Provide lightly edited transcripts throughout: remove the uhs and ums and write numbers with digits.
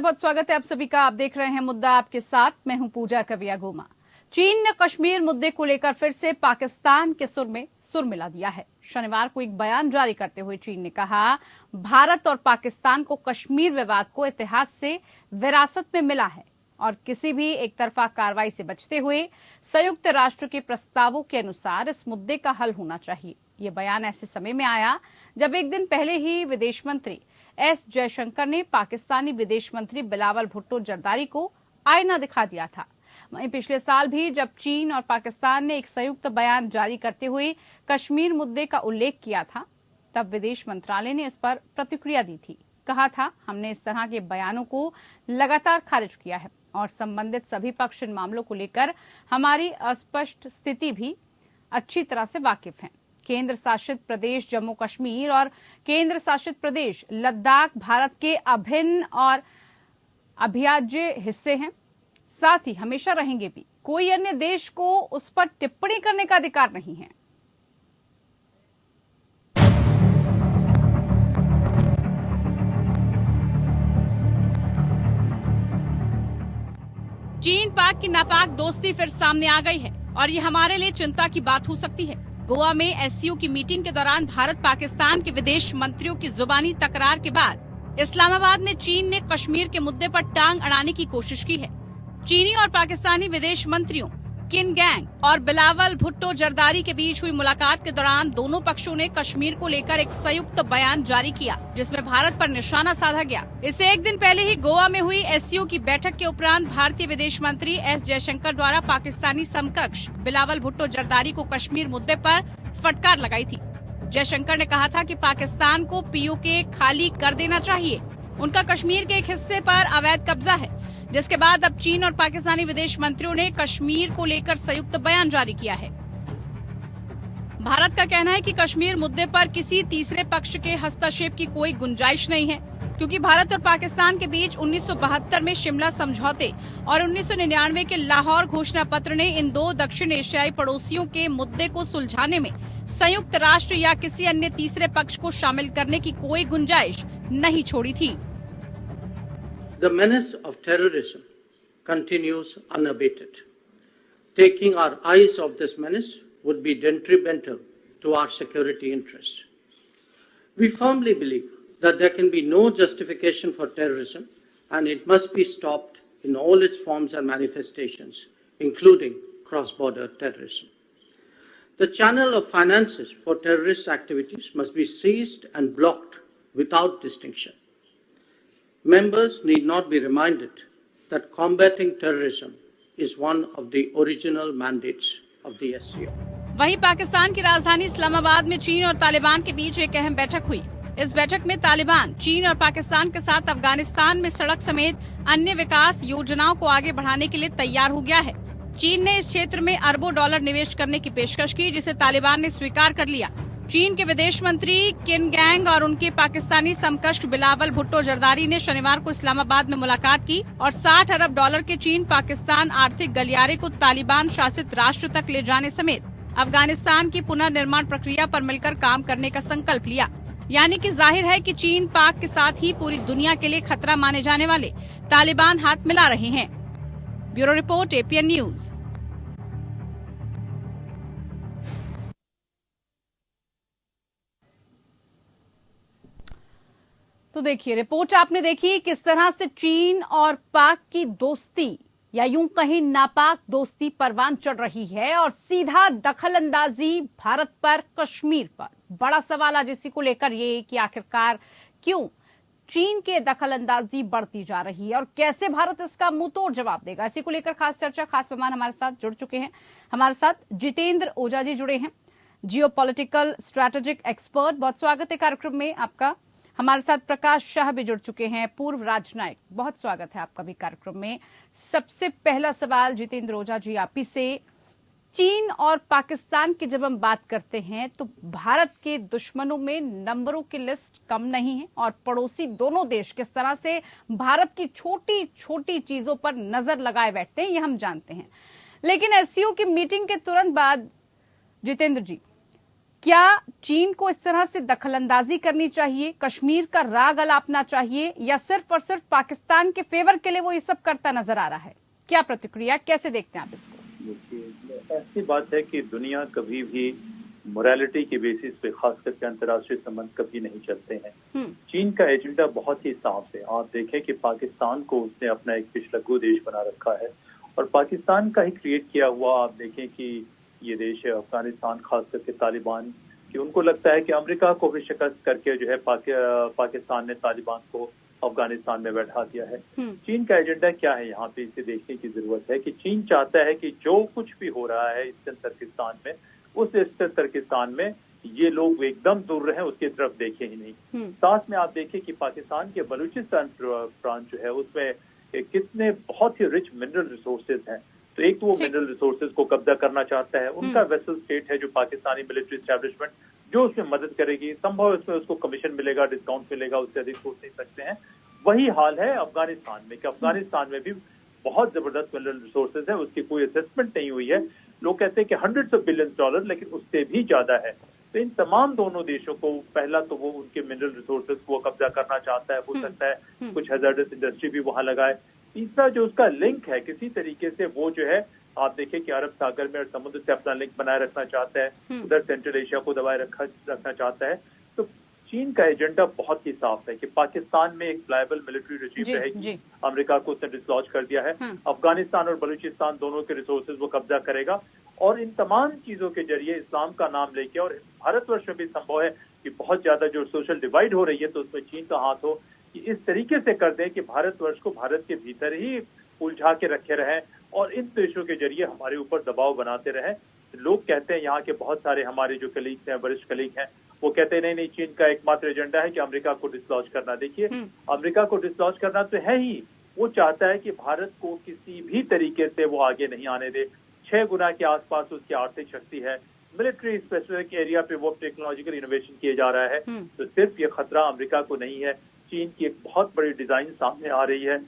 बहुत स्वागत है आप सभी का। आप देख रहे हैं मुद्दा आपके साथ, मैं हूं पूजा कविया गोमा। चीन ने कश्मीर मुद्दे को लेकर फिर से पाकिस्तान के सुर में सुर मिला दिया है। शनिवार को एक बयान जारी करते हुए चीन ने कहा, भारत और पाकिस्तान को कश्मीर विवाद को इतिहास से विरासत में मिला है और किसी भी एक तरफा कार्रवाई से बचते हुए संयुक्त राष्ट्र के प्रस्तावों के अनुसार इस मुद्दे का हल होना चाहिए। ये बयान ऐसे समय में आया जब एक दिन पहले ही विदेश मंत्री एस जयशंकर ने पाकिस्तानी विदेश मंत्री बिलावल भुट्टो जरदारी को आईना दिखा दिया था। वहीं पिछले साल भी जब चीन और पाकिस्तान ने एक संयुक्त बयान जारी करते हुए कश्मीर मुद्दे का उल्लेख किया था, तब विदेश मंत्रालय ने इस पर प्रतिक्रिया दी थी। कहा था, हमने इस तरह के बयानों को लगातार खारिज किया है और संबंधित सभी पक्ष इन मामलों को लेकर हमारी अस्पष्ट स्थिति भी अच्छी तरह से वाकिफ हैं। केंद्र शासित प्रदेश जम्मू कश्मीर और केंद्र शासित प्रदेश लद्दाख भारत के अभिन्न और अविभाज्य हिस्से हैं, साथ ही हमेशा रहेंगे भी। कोई अन्य देश को उस पर टिप्पणी करने का अधिकार नहीं है। चीन पाक की नापाक दोस्ती फिर सामने आ गई है और ये हमारे लिए चिंता की बात हो सकती है। गोवा में एससीओ की मीटिंग के दौरान भारत पाकिस्तान के विदेश मंत्रियों की जुबानी तकरार के बाद इस्लामाबाद में चीन ने कश्मीर के मुद्दे पर टांग अड़ाने की कोशिश की है। चीनी और पाकिस्तानी विदेश मंत्रियों किन गैंग और बिलावल भुट्टो जरदारी के बीच हुई मुलाकात के दौरान दोनों पक्षों ने कश्मीर को लेकर एक संयुक्त बयान जारी किया, जिसमें भारत पर निशाना साधा गया। इससे एक दिन पहले ही गोवा में हुई एससीओ की बैठक के उपरांत भारतीय विदेश मंत्री एस जयशंकर द्वारा पाकिस्तानी समकक्ष बिलावल भुट्टो जरदारी को कश्मीर मुद्दे पर फटकार लगाई थी। जयशंकर ने कहा था कि पाकिस्तान को पीओके खाली कर देना चाहिए। उनका कश्मीर के एक हिस्से पर अवैध कब्जा है, जिसके बाद अब चीन और पाकिस्तानी विदेश मंत्रियों ने कश्मीर को लेकर संयुक्त बयान जारी किया है। भारत का कहना है कि कश्मीर मुद्दे पर किसी तीसरे पक्ष के हस्तक्षेप की कोई गुंजाइश नहीं है, क्योंकि भारत और पाकिस्तान के बीच 1972 में शिमला समझौते और 1999 के लाहौर घोषणा पत्र ने इन दो दक्षिण एशियाई पड़ोसियों के मुद्दे को सुलझाने में संयुक्त राष्ट्र या किसी अन्य तीसरे पक्ष को शामिल करने की कोई गुंजाइश नहीं छोड़ी थी। The menace of terrorism continues unabated. Taking our eyes off this menace would be detrimental to our security interests. We firmly believe that there can be no justification for terrorism and it must be stopped in all its forms and manifestations, including cross-border terrorism. The channel of finances for terrorist activities must be seized and blocked without distinction. Members need not be reminded that combating terrorism is one of the original mandates of the SCO. वहीं पाकिस्तान की राजधानी इस्लामाबाद में चीन और तालिबान के बीच एक अहम बैठक हुई। इस बैठक में तालिबान चीन और पाकिस्तान के साथ अफगानिस्तान में सड़क समेत अन्य विकास योजनाओं को आगे बढ़ाने के लिए तैयार हो गया है। चीन ने इस क्षेत्र में अरबों डॉलर निवेश करने की पेशकश की, जिसे तालिबान ने स्वीकार कर लिया। चीन के विदेश मंत्री किन गैंग और उनके पाकिस्तानी समकक्ष बिलावल भुट्टो जरदारी ने शनिवार को इस्लामाबाद में मुलाकात की और 60 अरब डॉलर के चीन पाकिस्तान आर्थिक गलियारे को तालिबान शासित राष्ट्र तक ले जाने समेत अफगानिस्तान की पुनर्निर्माण प्रक्रिया पर मिलकर काम करने का संकल्प लिया। यानी कि जाहिर है कि चीन पाक के साथ ही पूरी दुनिया के लिए खतरा माने जाने वाले तालिबान हाथ मिला रहे हैं। Bureau report, APN news. तो देखिए, रिपोर्ट आपने देखी किस तरह से चीन और पाक की दोस्ती या यूं कहीं नापाक दोस्ती परवान चढ़ रही है और सीधा दखलंदाजी भारत पर, कश्मीर पर। बड़ा सवाल आज इसी को लेकर ये कि आखिरकार क्यों चीन के दखलंदाजी बढ़ती जा रही है और कैसे भारत इसका मुंहतोड़ जवाब देगा। इसी को लेकर खास चर्चा, खास मेहमान हमारे साथ जुड़ चुके हैं। हमारे साथ जितेंद्र ओझा जी जुड़े हैं, जियोपॉलिटिकल स्ट्रैटेजिक एक्सपर्ट। बहुत स्वागत है कार्यक्रम में आपका। हमारे साथ प्रकाश शाह भी जुड़ चुके हैं, पूर्व राजनायक। बहुत स्वागत है आपका भी कार्यक्रम में। सबसे पहला सवाल जितेंद्र ओझा जी आप ही से, चीन और पाकिस्तान की जब हम बात करते हैं तो भारत के दुश्मनों में नंबरों की लिस्ट कम नहीं है और पड़ोसी दोनों देश किस तरह से भारत की छोटी छोटी चीजों पर नजर लगाए बैठते हैं, ये हम जानते हैं। लेकिन एससीओ की मीटिंग के तुरंत बाद जितेंद्र जी, क्या चीन को इस तरह से दखलंदाजी करनी चाहिए, कश्मीर का राग अलापना चाहिए, या सिर्फ और सिर्फ पाकिस्तान के फेवर के लिए वो ये सब करता नजर आ रहा है? क्या प्रतिक्रिया, कैसे देखते हैं आप इसको? देखिए, ऐसी बात है कि दुनिया कभी भी मोरालिटी के बेसिस पे, खास करके अंतर्राष्ट्रीय संबंध कभी नहीं चलते हैं। चीन का एजेंडा बहुत ही साफ है। आप देखें कि पाकिस्तान को उसने अपना एक पिछलग्गू देश बना रखा है और पाकिस्तान का ही क्रिएट किया हुआ, आप देखें कि ये देश है अफगानिस्तान, खास करके तालिबान, कि उनको लगता है कि अमेरिका को भी शिकस्त करके जो है पाकिस्तान ने तालिबान को अफगानिस्तान में बैठा दिया है। चीन का एजेंडा क्या है यहाँ पे, इसे देखने की जरूरत है कि चीन चाहता है कि जो कुछ भी हो रहा है ईस्टर्न तुर्किस्तान में, उस ईस्टर्न तुर्किस्तान में ये लोग एकदम दूर रहे, उसकी तरफ देखे ही नहीं। साथ में आप देखिए कि पाकिस्तान के बलूचिस्तान प्रांत जो है उसमें कितने बहुत ही रिच मिनरल रिसोर्सेज हैं। तो एक तो वो मिनरल रिसोर्सेज को कब्जा करना चाहता है, उनका वेसल स्टेट है जो पाकिस्तानी मिलिट्री एस्टैब्लिशमेंट, जो उसमें मदद करेगी, संभव उसमें उसको कमीशन मिलेगा, डिस्काउंट मिलेगा, उससे अधिक सोच नहीं सकते हैं। वही हाल है अफगानिस्तान में कि अफगानिस्तान में भी बहुत जबरदस्त मिनरल रिसोर्सेज है, उसकी कोई असेसमेंट नहीं हुई है। लोग कहते हैं कि $100 of billions, लेकिन उससे भी ज्यादा है। तो इन तमाम दोनों देशों को, पहला तो वो उनके मिनरल रिसोर्सेज को कब्जा करना चाहता है, हो सकता है कुछ हैजर्डस इंडस्ट्री भी वहां लगाए। तीसरा जो उसका लिंक है, किसी तरीके से वो जो है, आप देखें कि अरब सागर में और समुद्र से अपना लिंक बनाए रखना चाहता है, उधर सेंट्रल एशिया को दबाए रखना चाहता है। तो चीन का एजेंडा बहुत ही साफ है कि पाकिस्तान में एक प्लायबल मिलिट्री रेजिम रहेगी, अमेरिका को उसने डिसलॉज कर दिया है, अफगानिस्तान और बलूचिस्तान दोनों के रिसोर्सेज वो कब्जा करेगा, और इन तमाम चीजों के जरिए इस्लाम का नाम लेके, और भारतवर्ष में भी संभव है कि बहुत ज्यादा जो सोशल डिवाइड हो रही है तो उसमें चीन का हाथ हो, कि इस तरीके से कर दें कि भारतवर्ष को भारत के भीतर ही उलझा के रखे रहें और इन देशों के जरिए हमारे ऊपर दबाव बनाते रहें। लोग कहते हैं, यहाँ के बहुत सारे हमारे जो कलीग्स हैं, वरिष्ठ कलीग हैं, वो कहते हैं नहीं चीन का एकमात्र एजेंडा है कि अमेरिका को डिसलॉज करना। देखिए, अमेरिका को डिसलॉज करना तो है ही, वो चाहता है कि भारत को किसी भी तरीके से वो आगे नहीं आने दे। 6 गुना के आसपास उसकी आर्थिक शक्ति है, मिलिट्री स्पेसिफिक एरिया पे वो टेक्नोलॉजिकल इनोवेशन किए जा रहा है। तो सिर्फ ये खतरा अमेरिका को नहीं है, चीन की एक बहुत बड़ी डिजाइन सामने आ रही है।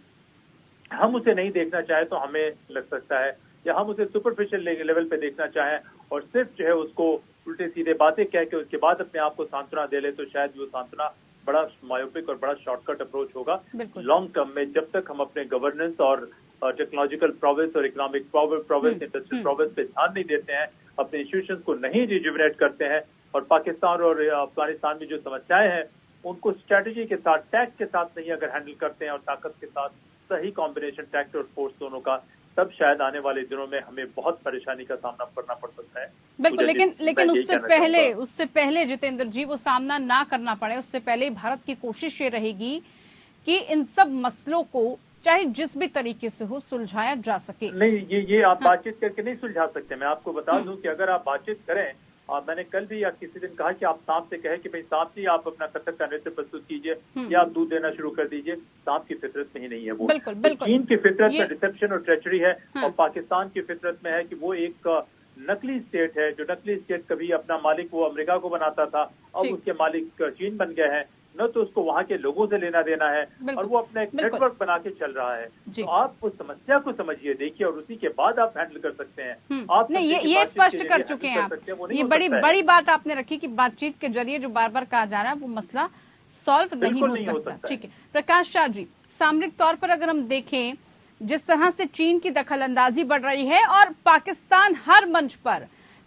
हम उसे नहीं देखना चाहे तो हमें लग सकता है, या हम उसे सुपरफिशियल लेवल पे देखना चाहें और सिर्फ जो है उसको उल्टे सीधे बातें कह के उसके बाद अपने आप को सांत्वना दे ले, तो शायद वो सांत्वना बड़ा मायोपिक और बड़ा शॉर्टकट अप्रोच होगा। लॉन्ग टर्म में जब तक हम अपने गवर्नेंस और टेक्नोलॉजिकल प्रोग्रेस और इकोनॉमिक प्रोग्रेस, इंडस्ट्रियल प्रोग्रेस पे ध्यान नहीं देते हैं, अपने इंस्टीट्यूशंस को नहीं रिजुविनेट करते हैं, और पाकिस्तान और अफगानिस्तान में जो समस्याएं हैं उनको स्ट्रेटेजी के साथ, टैक्ट के साथ नहीं अगर हैंडल करते हैं, और ताकत के साथ सही कॉम्बिनेशन टैक्ट और फोर्स दोनों का, तब शायद आने वाले दिनों में हमें बहुत परेशानी का सामना करना पड़ सकता है। बिल्कुल, लेकिन उससे पहले जितेंद्र जी, वो सामना ना करना पड़े, उससे पहले भारत की कोशिश ये रहेगी कि इन सब मसलों को चाहे जिस भी तरीके से हो सुलझाया जा सके। नहीं, ये आप बातचीत करके नहीं सुलझा सकते। मैं आपको बता दूं कि अगर आप बातचीत करें, मैंने कल भी या किसी दिन कहा कि आप सांप से कहे कि भाई सांप जी आप अपना कथक का नृत्य प्रस्तुत कीजिए या आप दूध देना शुरू कर दीजिए, सांप की फितरत में ही नहीं है वो। बिल्कुल, बिल्कुल। चीन की फितरत में डिसेप्शन और ट्रेचरी है, और पाकिस्तान की फितरत में है कि वो एक नकली स्टेट है, जो नकली स्टेट कभी अपना मालिक वो अमेरिका को बनाता था, अब उसके मालिक चीन बन गए हैं, न तो उसको वहाँ के लोगों से लेना देना है, और वो अपना एक नेटवर्क बना के चल रहा है। तो आप उस समस्या को समझिए, देखिए, और उसी के बाद आप हैंडल कर सकते हैं। आप नहीं, ये स्पष्ट कर चुके हैं आप, ये बड़ी बात आपने रखी कि बातचीत के जरिए जो बार बार कहा जा रहा है वो मसला सॉल्व नहीं हो सकता। ठीक है प्रकाश शाह जी, सामरिक तौर पर अगर हम देखें जिस तरह से चीन की दखलंदाजी बढ़ रही है और पाकिस्तान हर मंच पर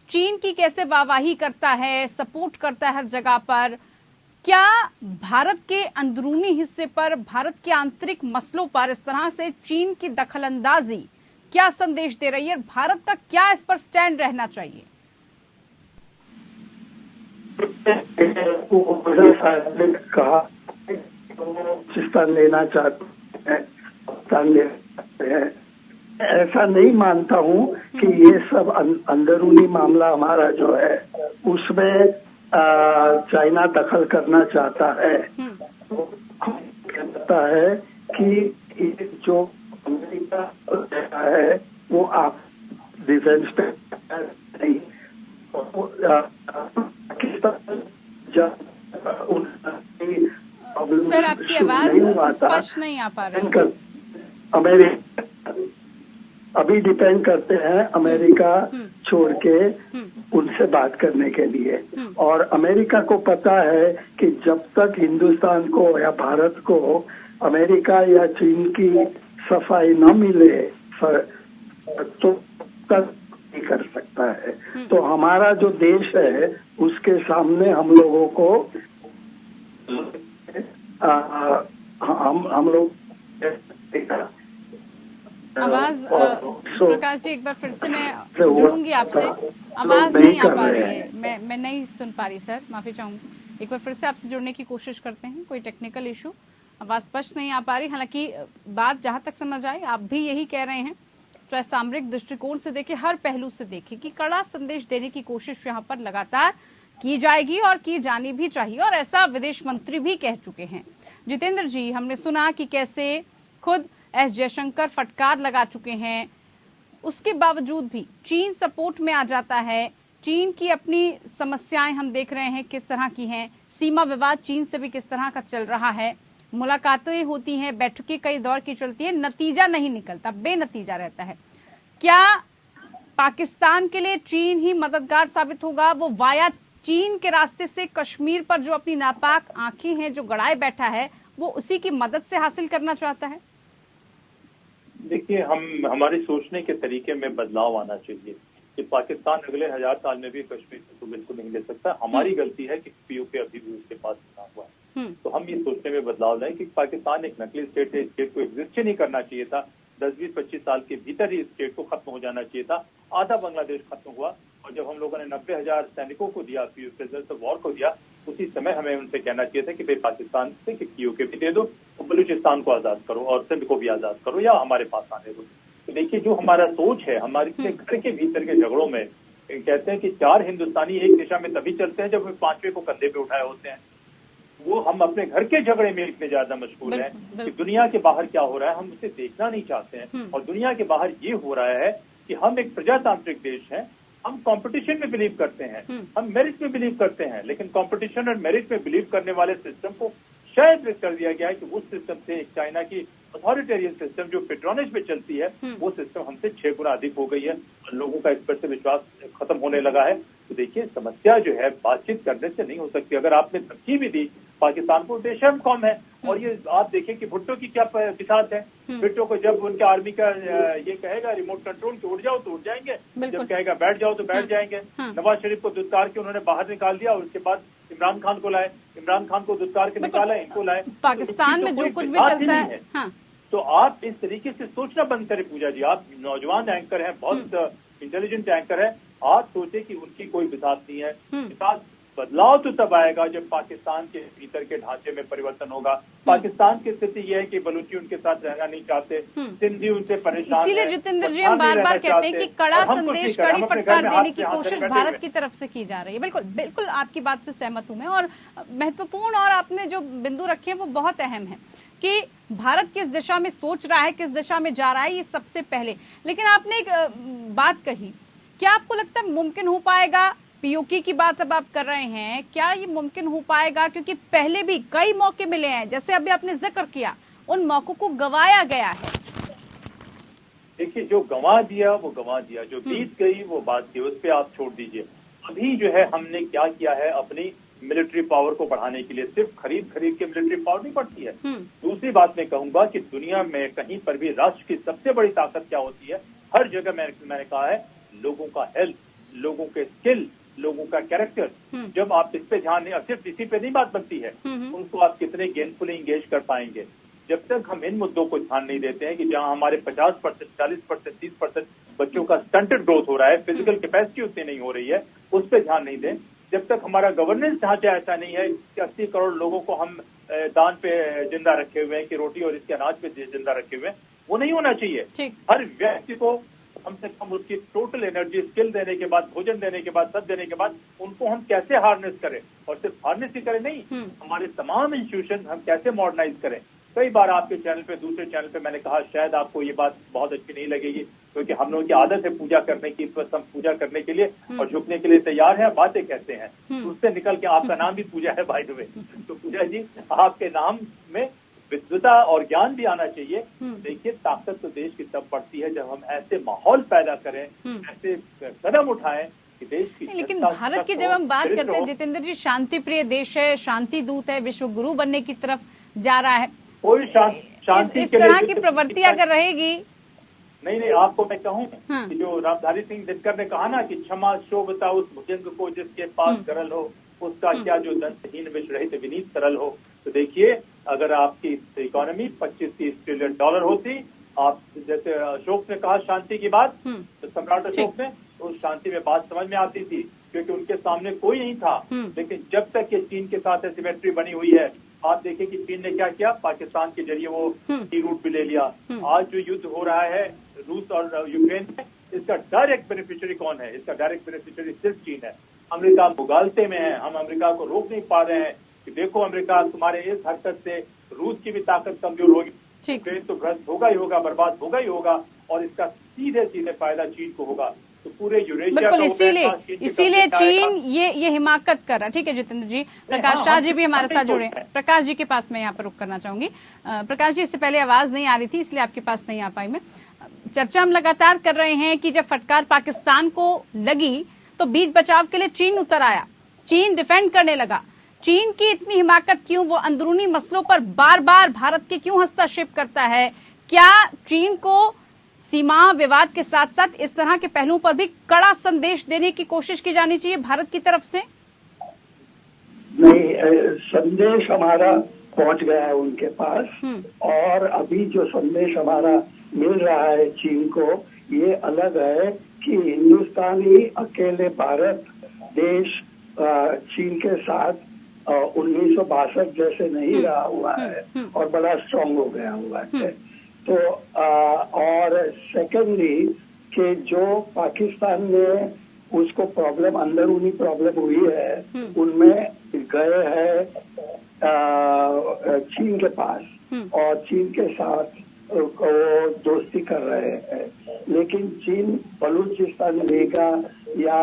चीन की कैसे वाहवाही करता है, सपोर्ट करता है हर जगह पर, क्या भारत के अंदरूनी हिस्से पर, भारत के आंतरिक मसलों पर इस तरह से चीन की दखलंदाजी क्या संदेश दे रही है? भारत का क्या इस पर स्टैंड रहना चाहिए? कहा पाकिस्तान लेना चाहते हैं, ऐसा नहीं मानता हूं कि ये सब अंदरूनी मामला हमारा जो है उसमें चाइना दखल करना चाहता है। कहता है कि जो अमेरिका है वो आप डिफेंस पे नहीं, पाकिस्तान सर आपकी आवाज स्पष्ट नहीं आ पा रही। अमेरिका अभी डिपेंड करते हैं अमेरिका छोड़ के उन से बात करने के लिए। और अमेरिका को पता है कि जब तक हिंदुस्तान को या भारत को अमेरिका या चीन की सफाई न मिले तो तक नहीं कर सकता है। तो हमारा जो देश है उसके सामने हम लोगों को हम लोग आवाज प्रकाश जी एक बार फिर से मैं जुड़ूंगी आपसे, आवाज नहीं आ पा रही है, मैं नहीं सुन पा रही सर, माफी चाहूंगी। एक बार फिर से आपसे जुड़ने की कोशिश करते हैं, कोई टेक्निकल इशू, आवाज स्पष्ट नहीं आ पा रही। हालांकि बात जहां तक समझ आए आप भी यही कह रहे हैं, चाहे सामरिक दृष्टिकोण से देखें, हर पहलू से देखें कि कड़ा संदेश देने की कोशिश यहाँ पर लगातार की जाएगी और की जानी भी चाहिए, और ऐसा विदेश मंत्री भी कह चुके हैं। जितेंद्र जी, हमने सुना कि कैसे खुद एस जयशंकर फटकार लगा चुके हैं, उसके बावजूद भी चीन सपोर्ट में आ जाता है। चीन की अपनी समस्याएं हम देख रहे हैं किस तरह की हैं, सीमा विवाद चीन से भी किस तरह का चल रहा है, मुलाकातें होती हैं, बैठकें कई दौर की चलती है, नतीजा नहीं निकलता, बेनतीजा रहता है। क्या पाकिस्तान के लिए चीन ही मददगार साबित होगा? वो वाया चीन के रास्ते से कश्मीर पर जो अपनी नापाक आंखें हैं जो गड़ाए बैठा है, वो उसी की मदद से हासिल करना चाहता है? देखिए, हमारे सोचने के तरीके में बदलाव आना चाहिए कि पाकिस्तान अगले 1000 साल में भी कश्मीर को बिल्कुल नहीं ले सकता। हमारी गलती है कि पीओके अभी भी उसके पास बना हुआ है। तो हम ये सोचने में बदलाव लाए कि पाकिस्तान एक नकली स्टेट है, स्टेट को एग्जिस्ट ही नहीं करना चाहिए था। 10-20-25 साल के भीतर ही स्टेट को खत्म हो जाना चाहिए था। आधा बांग्लादेश खत्म हुआ, और जब हम लोगों ने 90,000 सैनिकों को दिया, प्रिजनर्स ऑफ वॉर को दिया, उसी समय हमें उनसे कहना चाहिए था कि भाई पाकिस्तान से कि पीओके भी दे दो, तो बलूचिस्तान को आजाद करो और सिंध को भी आजाद करो या हमारे पास आने दो। तो देखिए, जो हमारा सोच है, हमारे घर के भीतर के झगड़ों में कहते हैं कि 4 हिंदुस्तानी एक दिशा में तभी चलते हैं जब वे 5वें को कंधे पे उठाए होते हैं। वो हम अपने घर के झगड़े में इतने ज्यादा मशगूल हैं कि दुनिया के बाहर क्या हो रहा है हम उसे देखना नहीं चाहते हैं। और दुनिया के बाहर ये हो रहा है कि हम एक प्रजातांत्रिक देश हैं, हम कंपटीशन में बिलीव करते हैं, हम मेरिट में बिलीव करते हैं, लेकिन कंपटीशन और मेरिट में बिलीव करने वाले सिस्टम को शायद कर दिया गया है कि उस सिस्टम से एक चाइना की अथॉरिटेरियन सिस्टम जो पेट्रोनेज पे चलती है, वो सिस्टम हमसे 6 गुना अधिक हो गई है और लोगों का इस पर से विश्वास खत्म होने लगा है। तो देखिए, समस्या जो है बातचीत करने से नहीं हो सकती। अगर आपने धमकी भी दी पाकिस्तान को, बेशर्म कौम है, और ये आप देखें कि भुट्टो की क्या बिसात है। भुट्टो को जब उनके आर्मी का ये कहेगा रिमोट कंट्रोल के उड़ जाओ तो उड़ जाएंगे, जब कहेगा बैठ जाओ तो बैठ जाएंगे। नवाज शरीफ को दुत्कार के उन्होंने बाहर निकाल दिया और उसके बाद इमरान खान को लाए, इमरान खान को दुत्कार के निकाला, इनको लाए। पाकिस्तान में जो कुछ भी चलता है, हाँ। तो आप इस तरीके से सोचना बंद करें पूजा जी। आप नौजवान एंकर हैं, बहुत इंटेलिजेंट एंकर हैं, आप सोचे कि उनकी कोई बिसात नहीं है। बिसात बदलाव तो तब आएगा जब पाकिस्तान के भीतर के ढांचे में परिवर्तन होगा। पाकिस्तान की स्थिति यह है कि बलूची उनके साथ रहना नहीं चाहते, सिंधी उनसे परेशान। इसीलिए जितेंद्र जी हम बार बार कहते हैं कि कड़ा संदेश, कड़ी फटकार देने की कोशिश भारत की तरफ से की जा रही है। बिल्कुल बिल्कुल आपकी बात से सहमत हूं मैं, और महत्वपूर्ण और आपने जो बिंदु रखे हैं वो बहुत अहम है कि भारत किस दिशा में सोच रहा है, किस दिशा में जा रहा है, ये सबसे पहले। लेकिन आपने एक बात कही, क्या आपको लगता है मुमकिन हो पाएगा? पीओके की बात अब आप कर रहे हैं, क्या ये मुमकिन हो पाएगा? क्योंकि पहले भी कई मौके मिले हैं, जैसे अभी आपने जिक्र किया, उन मौकों को गंवाया गया है। देखिए, जो गंवा दिया वो गंवा दिया, जो बीत गई वो बात थी, उस पर आप छोड़ दीजिए। अभी जो है हमने क्या किया है, अपनी मिलिट्री पावर को बढ़ाने के लिए सिर्फ खरीद के मिलिट्री पावर नहीं बढ़ती है। दूसरी बात मैं कहूंगा कि दुनिया में कहीं पर भी राष्ट्र की सबसे बड़ी ताकत क्या होती है? हर जगह मैंने कहा है, लोगों का हेल्थ, लोगों के स्किल, लोगों का कैरेक्टर। जब आप इस पे ध्यान नहीं, सिर्फ इसी पे नहीं बात बनती है, उनको आप कितने गेनफुली इंगेज कर पाएंगे। जब तक हम इन मुद्दों को ध्यान नहीं देते हैं कि जहां हमारे 50%, 40%, 30% बच्चों का स्टंटेड ग्रोथ हो रहा है, फिजिकल कैपेसिटी उतनी नहीं हो रही है, उस पर ध्यान नहीं दें, जब तक हमारा गवर्नेंस ढांचा ऐसा नहीं है कि 80 करोड़ लोगों को हम दान पे जिंदा रखे हुए हैं कि रोटी और इसके अनाज पे जिंदा रखे हुए हैं, वो नहीं होना चाहिए। हर व्यक्ति को कम से कम उसकी टोटल एनर्जी, स्किल देने के बाद, भोजन देने के बाद, सब देने के बाद उनको हम कैसे हार्नेस करें, और सिर्फ हार्नेस ही करें नहीं, हमारे तमाम इंस्टीट्यूशन हम कैसे मॉडर्नाइज करें। कई बार आपके चैनल पे, दूसरे चैनल पे मैंने कहा, शायद आपको ये बात बहुत अच्छी नहीं लगेगी, क्योंकि हम लोगों की आदत है पूजा करने की, बस हम पूजा करने के लिए और झुकने के लिए तैयार हैं, बातें कहते हैं, उससे निकल के आपका नाम भी पूजा है बाय द वे। तो पूजा जी, आपके नाम में विद्वता और ज्ञान भी आना चाहिए। देखिए, ताकत तो देश की तब बढ़ती है जब हम ऐसे माहौल पैदा करें, ऐसे कदम उठाएं कि देश की। लेकिन भारत की जब हम बात करते हैं जितेंद्र जी, शांति प्रिय देश है, शांति दूत है, विश्व गुरु बनने की तरफ जा रहा है, कोई शांति इस तरह की प्रवृत्ति अगर रहेगी। नहीं, आपको मैं कहूँ कि जो रामधारी सिंह दिनकर ने कहा ना कि क्षमा शोभता उस भुजंग को जिसके पास गरल हो, उसका क्या जो दंतहीन विष रहित विनीत सरल हो। तो देखिए, अगर आपकी इकोनॉमी 25-30 ट्रिलियन डॉलर होती, आप जैसे अशोक ने कहा शांति की बात, तो सम्राट अशोक ने, तो शांति में बात समझ में आती थी, क्योंकि उनके सामने कोई नहीं था। लेकिन जब तक ये चीन के साथ एसिमेट्री बनी हुई है, आप देखें कि चीन ने क्या किया, पाकिस्तान के जरिए वो सी रूट भी ले लिया। आज जो युद्ध हो रहा है रूस और यूक्रेन में, इसका डायरेक्ट बेनिफिशियरी कौन है? इसका डायरेक्ट बेनिफिशियरी सिर्फ चीन है। अमेरिका मुगालते में है, हम अमेरिका को रोक नहीं पा रहे हैं कि देखो अमेरिका, तुम्हारे इस हरकत से रूस की भी ताकत कमजोर होगी, यूक्रेन तो भ्रष्ट होगा ही होगा, बर्बाद होगा ही होगा, और इसका सीधे सीधे फायदा चीन को होगा। तो पूरे यूरेशिया बिल्कुल, इसीलिए चीन ये हिमाकत कर रहा है। ठीक है जितेंद्र जी, प्रकाश शाह जी भी हमारे साथ जुड़े हैं। प्रकाश जी के पास मैं यहाँ पर रुक करना चाहूंगी। प्रकाश जी, इससे पहले आवाज नहीं आ रही थी, इसलिए आपके पास नहीं आ पाई मैं। चर्चा हम लगातार कर रहे हैं कि जब फटकार पाकिस्तान को लगी तो बीच बचाव के लिए चीन उतर आया, चीन डिफेंड करने लगा। चीन की इतनी हिमाकत क्यों? वो अंदरूनी मसलों पर बार बार भारत के क्यों हस्तक्षेप करता है? क्या चीन को सीमा विवाद के साथ साथ इस तरह के पहलुओं पर भी कड़ा संदेश देने की कोशिश की जानी चाहिए भारत की तरफ से? नहीं, संदेश हमारा पहुंच गया है उनके पास, और अभी जो संदेश हमारा मिल रहा है चीन को, ये अलग है कि हिंदुस्तानी अकेले भारत देश चीन के साथ 1962 जैसे नहीं रहा हुआ है और बड़ा स्ट्रांग हो गया हुआ है। तो और सेकेंडली कि जो पाकिस्तान में उसको प्रॉब्लम, अंदरूनी प्रॉब्लम हुई है, उनमें गए हैं चीन के पास और चीन के साथ वो दोस्ती कर रहे हैं। लेकिन चीन बलूचिस्तान लेगा या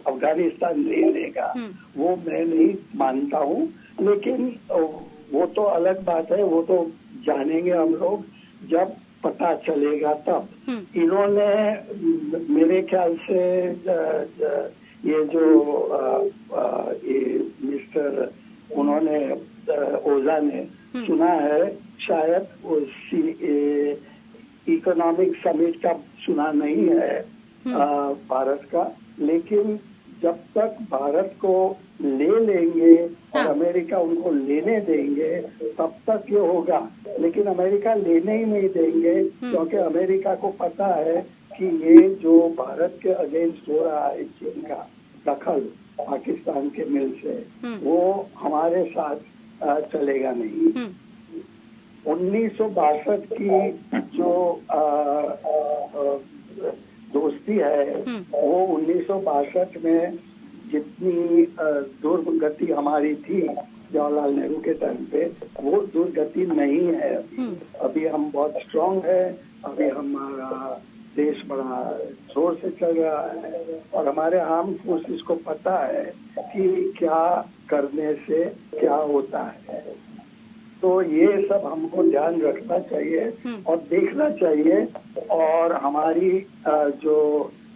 अफगानिस्तान ले लेगा, वो मैं नहीं मानता हूँ। लेकिन वो तो अलग बात है, वो तो जानेंगे हम लोग जब पता चलेगा तब। इन्होंने मेरे ख्याल से ये जो ये मिस्टर उन्होंने ओझा ने सुना है, शायद उसी इकोनॉमिक समिट का सुना नहीं है भारत का। लेकिन जब तक भारत को ले लेंगे और अमेरिका उनको लेने देंगे तब तक ये होगा। लेकिन अमेरिका लेने ही नहीं देंगे, क्योंकि अमेरिका को पता है कि ये जो भारत के अगेंस्ट हो रहा है चीन का दखल पाकिस्तान के मिल से, वो हमारे साथ चलेगा नहीं। 1962 की जो दोस्ती है, वो 1962 में जितनी दुर्गति हमारी थी जवाहरलाल नेहरू के टाइम पे, वो दुर्गति नहीं है। अभी हम बहुत स्ट्रांग है, अभी हमारा देश बड़ा जोर से चल रहा है और हमारे आर्म फोर्सेस को पता है कि क्या करने से क्या होता है। तो ये सब हमको ध्यान रखना चाहिए और देखना चाहिए। और हमारी जो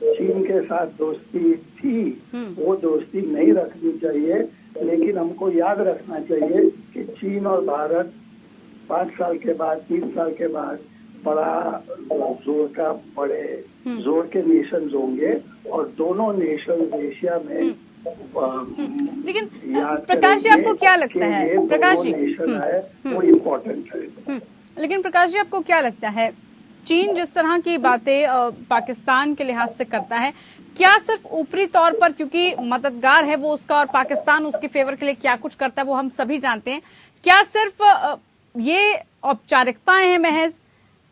चीन के साथ दोस्ती थी, वो दोस्ती नहीं रखनी चाहिए। लेकिन हमको याद रखना चाहिए कि चीन और भारत 5 साल के बाद, 3 साल के बाद बड़ा बड़े जोर के नेशंस होंगे और दोनों नेशंस एशिया में। लेकिन प्रकाश जी, आपको क्या लगता है? प्रकाश जी, वो इम्पोर्टेंट है। लेकिन प्रकाश जी, आपको क्या लगता है, चीन जिस तरह की बातें पाकिस्तान के लिहाज से करता है, क्या सिर्फ ऊपरी तौर पर क्योंकि मददगार है वो उसका और पाकिस्तान उसके फेवर के लिए क्या कुछ करता है वो हम सभी जानते हैं, क्या सिर्फ ये औपचारिकताएं हैं महज?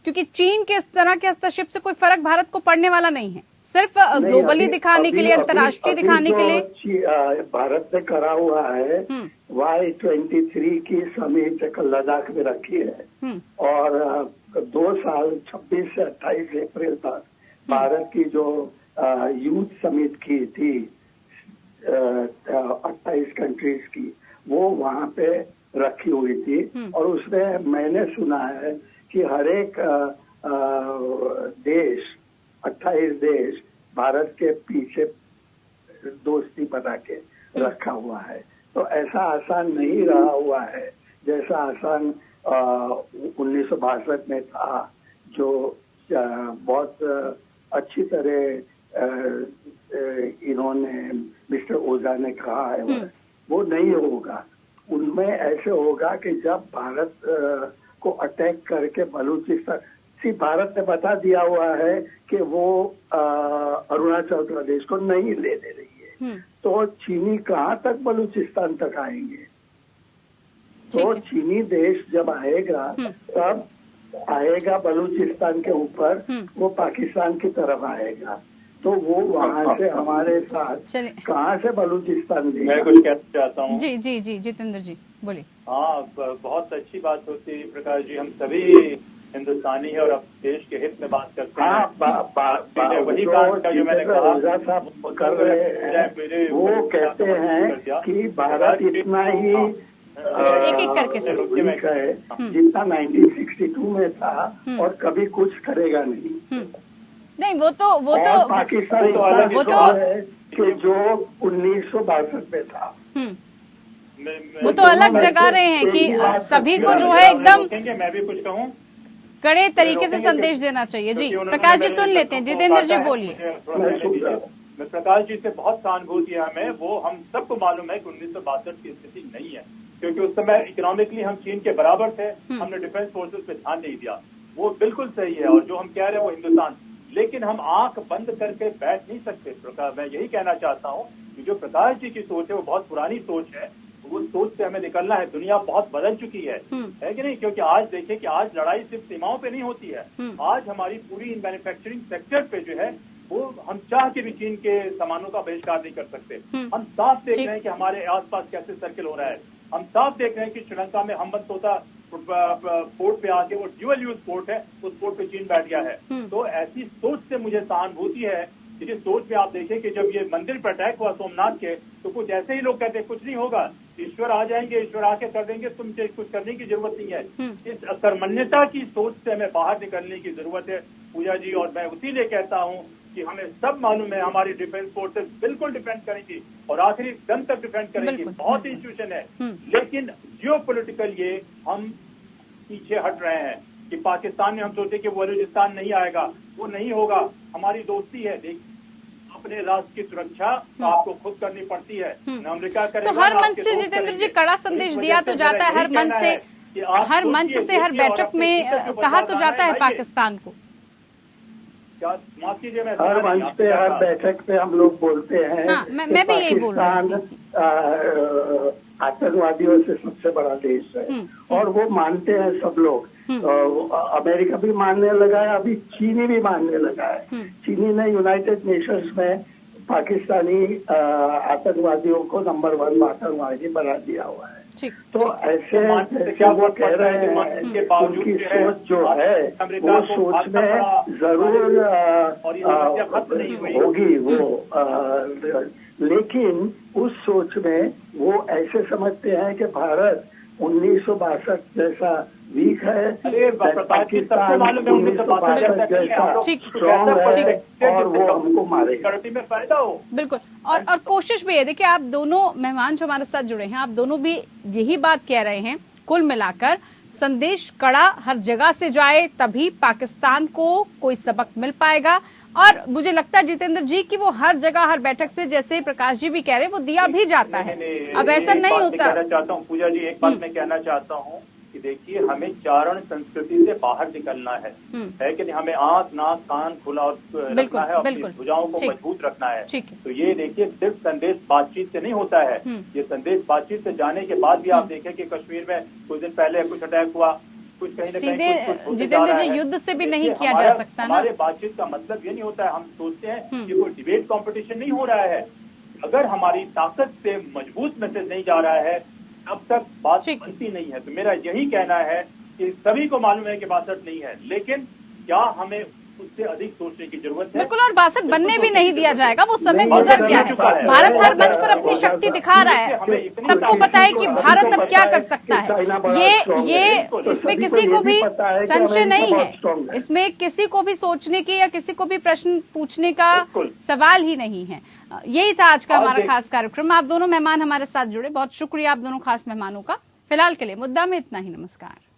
क्योंकि चीन के इस तरह के हस्तक्षेप से कोई फर्क भारत को पड़ने वाला नहीं है, सिर्फ ग्लोबली दिखाने के लिए, अंतर्राष्ट्रीय दिखाने के लिए भारत ने करा हुआ है। Y23 की समिट लद्दाख में रखी है और 2 साल 26 से 28 अप्रैल तक भारत की जो यूथ समिट की थी 28 कंट्रीज की, वो वहाँ पे रखी हुई थी। और उसमें मैंने सुना है कि हर एक देश 28 देश भारत के पीछे दोस्ती बना के रखा हुआ है। तो ऐसा आसान नहीं रहा हुआ है जैसा आसान 1962 में था, जो बहुत अच्छी तरह इन्होंने मिस्टर ओझा ने कहा है, वो नहीं होगा। उनमें ऐसे होगा कि जब भारत को अटैक करके बलूचिस्तान, भारत ने बता दिया हुआ है कि वो अरुणाचल प्रदेश को नहीं लेने रही है, तो चीनी कहाँ तक बलूचिस्तान तक आएंगे? तो चीनी देश जब आएगा तब आएगा बलूचिस्तान के ऊपर, वो पाकिस्तान की तरफ आएगा, तो वो वहाँ से हमारे साथ कहाँ से बलूचिस्तान देगा? मैं कुछ कहना चाहता हूँ। जी जी जी जितेंद्र जी बोलिए। हाँ, बहुत अच्छी बात होती है प्रकाश जी, हम सभी हिंदुस्तानी है और अब देश के हित में बात करते हैं। वही बात का जो मैंने कहा कर रहे हैं, वो कहते हैं कि भारत इतना ही एक एक करके सर है जितना 1962 में था और कभी कुछ करेगा नहीं। नहीं वो तो पाकिस्तान वो तो है कि जो 1962 में था, वो तो अलग जगा रहे हैं कि सभी को जो है एकदम मैं भी कुछ कहूँ, कड़े तरीके से संदेश देना चाहिए। जी प्रकाश जी सुन लेते हैं, जितेंद्र जी बोलिए। प्रकाश जी से बहुत सहानुभूति है हमें, वो हम सबको मालूम है कि 1962 की स्थिति नहीं है, क्योंकि उस समय इकोनॉमिकली हम चीन के बराबर थे, हमने डिफेंस फोर्सेस पे ध्यान नहीं दिया, वो बिल्कुल सही है। और जो हम कह रहे हैं वो हिंदुस्तान, लेकिन हम आंख बंद करके बैठ नहीं सकते। प्रकाश, मैं यही कहना चाहता हूँ कि जो प्रकाश जी की सोच है वो बहुत पुरानी सोच है, उस सोच से हमें निकलना है। दुनिया बहुत बदल चुकी है कि नहीं? क्योंकि आज देखिए कि आज लड़ाई सिर्फ सीमाओं पे नहीं होती है, आज हमारी पूरी मैन्युफैक्चरिंग सेक्टर पे जो है वो हम चाह के भी चीन के सामानों का बहिष्कार नहीं कर सकते। हम साफ देख रहे हैं कि हमारे आसपास कैसे सर्किल हो रहा है, हम साफ देख रहे हैं कि श्रीलंका में हम्बनतोता पोर्ट पे आके, वो ड्यूअल यूज पोर्ट है, उस पोर्ट पे चीन बैठ गया है। तो ऐसी सोच से मुझे सहानुभूति है। जिस सोच में आप देखें कि जब ये मंदिर पर अटैक हुआ सोमनाथ के, तो कुछ ऐसे ही लोग कहते हैं कुछ नहीं होगा, ईश्वर आ जाएंगे, ईश्वर आके कर देंगे, तुमसे कुछ करने की जरूरत नहीं है। इस अकर्मण्यता की सोच से हमें बाहर निकलने की जरूरत है पूजा जी। और मैं उसीलिए कहता हूँ कि हमें सब मालूम है हमारी डिफेंस फोर्सेस बिल्कुल डिफेंड करेंगी और आखिरी दम तक डिफेंड करेंगी। बहुत इंस्टीट्यूशन है, लेकिन जियोपॉलिटिकल ये हम पीछे हट रहे हैं कि पाकिस्तान में हम सोचे कि बलूचिस्तान नहीं आएगा, वो नहीं होगा। हमारी दोस्ती है, अपने राष्ट्र की सुरक्षा आपको खुद करनी पड़ती है, अमेरिका करेगा। तो हर मंच से जितेंद्र जी कड़ा संदेश दिया तो जाता है, हर मंच से हर बैठक में कहा तो जाता है पाकिस्तान को। हर मंच पे, हर बैठक पे हम लोग बोलते हैं। हाँ, मैं भी यही बोल रही थी। आतंकवादियों से सबसे बड़ा देश है और वो मानते हैं सब लोग। अमेरिका भी मानने लगा है, अभी चीनी भी मानने लगा है। चीनी ने यूनाइटेड नेशंस में पाकिस्तानी आतंकवादियों को नंबर 1 आतंकवादी बना दिया हुआ है। तो ऐसे जैसे वो कह रहे हैं, उनकी सोच जो है वो सोच में जरूर होगी वो, लेकिन उस सोच में वो ऐसे समझते हैं कि भारत 1962 जैसा वीक है, पाकिस्तान 1962 जैसा स्ट्रॉन्ग है और वो हमको मारेगा। बिल्कुल। और कोशिश भी है, देखिए आप दोनों मेहमान जो हमारे साथ जुड़े हैं, आप दोनों भी यही बात कह रहे हैं, कुल मिलाकर संदेश कड़ा हर जगह से जाए तभी पाकिस्तान को कोई सबक मिल पाएगा। और मुझे लगता है जितेंद्र जी कि वो हर जगह हर बैठक से, जैसे प्रकाश जी भी कह रहे हैं, वो दिया भी जाता है। अब ऐसा नहीं होता। कहना चाहता हूँ पूजा जी, एक बात मैं कहना चाहता हूँ कि देखिए हमें चारण संस्कृति से बाहर निकलना है कि नहीं? हमें आंख नाक कान खुला रखना है, अपनी भुजाओं को मजबूत रखना है। तो ये देखिए सिर्फ संदेश बातचीत से नहीं होता है, ये संदेश बातचीत से जाने के बाद भी आप देखें कि कश्मीर में कुछ दिन पहले कुछ अटैक हुआ, कुछ कहीं न कहीं जितेंद्र जी युद्ध से भी नहीं किया जा सकता ना। हमारे बातचीत का मतलब ये नहीं होता है, हम सोचते हैं कि कोई डिबेट कंपटीशन नहीं हो रहा है। अगर हमारी ताकत से मजबूत मैसेज नहीं जा रहा है अब तक बात बनती नहीं है। तो मेरा यही कहना है कि सभी को मालूम है कि 62 नहीं है, लेकिन क्या हमें उससे अधिक सोचने की जरूरत है। बिल्कुल, और बासठ बनने भी नहीं दिया जाएगा, वो समय गुजर गया है। भारत हर मंच पर अपनी शक्ति दिखा रहा है, सबको पता है कि भारत अब क्या कर सकता है। ये इसमें किसी को भी संशय नहीं है, इसमें किसी को भी सोचने की या किसी को भी प्रश्न पूछने का सवाल ही नहीं है। यही था आज का हमारा खास कार्यक्रम। आप दोनों मेहमान हमारे साथ जुड़े, बहुत शुक्रिया आप दोनों खास मेहमानों का। फिलहाल के लिए मुद्दा में इतना ही। नमस्कार।